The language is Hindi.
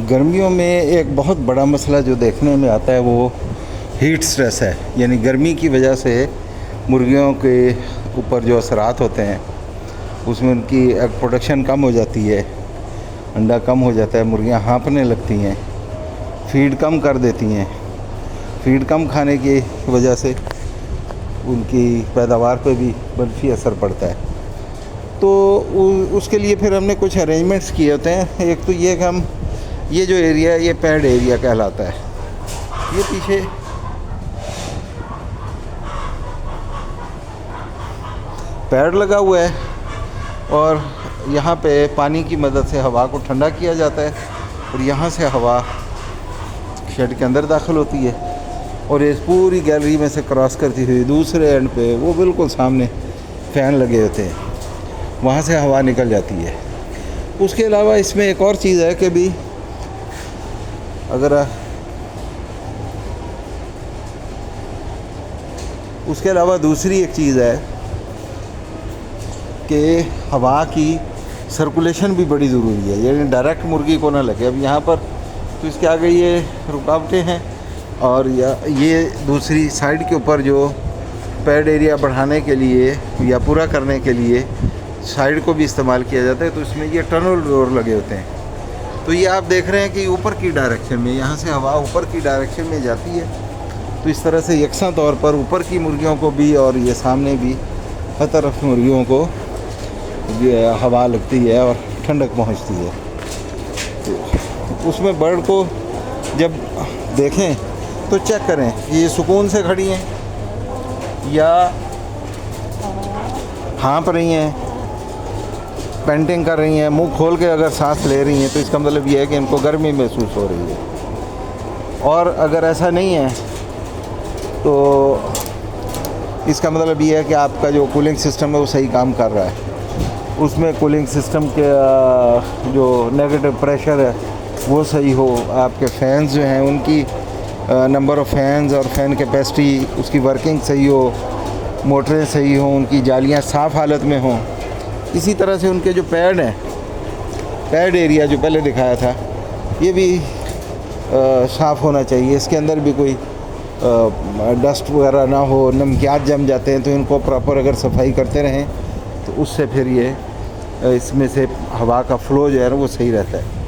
गर्मियों में एक बहुत बड़ा मसला जो देखने में आता है वो हीट स्ट्रेस है। यानी गर्मी की वजह से मुर्गियों के ऊपर जो असरात होते हैं उसमें उनकी एग प्रोडक्शन कम हो जाती है, अंडा कम हो जाता है, मुर्गियां हाँफने लगती हैं, फीड कम कर देती हैं। फीड कम खाने की वजह से उनकी पैदावार पे भी मनफी असर पड़ता है। तो उसके लिए फिर हमने कुछ अरेंजमेंट्स किए होते हैं। एक तो ये कि हम ये जो एरिया है ये पैड एरिया कहलाता है। ये पीछे पैड लगा हुआ है और यहाँ पे पानी की मदद से हवा को ठंडा किया जाता है और यहाँ से हवा शेड के अंदर दाखिल होती है और इस पूरी गैलरी में से क्रॉस करती हुई दूसरे एंड पे वो बिल्कुल सामने फ़ैन लगे होते हैं, वहाँ से हवा निकल जाती है। उसके अलावा इसमें एक और चीज़ है कि भी अगर उसके अलावा दूसरी एक चीज़ है कि हवा की सर्कुलेशन भी बड़ी ज़रूरी है, यानी डायरेक्ट मुर्गी को ना लगे। अब यहाँ पर तो इसके आगे ये रुकावटें हैं और ये दूसरी साइड के ऊपर जो पैड एरिया बढ़ाने के लिए या पूरा करने के लिए साइड को भी इस्तेमाल किया जाता है, तो इसमें ये टनल डोर लगे होते हैं। तो ये आप देख रहे हैं कि ऊपर की डायरेक्शन में, यहाँ से हवा ऊपर की डायरेक्शन में जाती है, तो इस तरह से यकसा तौर पर ऊपर की मुर्गियों को भी और ये सामने भी हर तरफ मुर्गियों को हवा लगती है और ठंडक पहुँचती है। तो उसमें बर्ड को जब देखें तो चेक करें कि ये सुकून से खड़ी हैं या हाँफ रही हैं, पेंटिंग कर रही हैं, मुंह खोल के अगर सांस ले रही हैं, तो इसका मतलब ये है कि इनको गर्मी महसूस हो रही है। और अगर ऐसा नहीं है तो इसका मतलब ये है कि आपका जो कूलिंग सिस्टम है वो सही काम कर रहा है। उसमें कूलिंग सिस्टम के जो नेगेटिव प्रेशर है वो सही हो, आपके फ़ैन्स जो हैं उनकी नंबर ऑफ़ फ़ैन्स और फ़ैन कैपेसिटी उसकी वर्किंग सही हो, मोटरें सही हों, उनकी जालियाँ साफ़ हालत में हों। इसी तरह से उनके जो पैड हैं, पैड एरिया जो पहले दिखाया था, ये भी साफ़ होना चाहिए। इसके अंदर भी कोई डस्ट वगैरह ना हो, नमकियात जम जाते हैं, तो इनको प्रॉपर अगर सफाई करते रहें तो उससे फिर ये इसमें से हवा का फ़्लो जो है ना वो सही रहता है।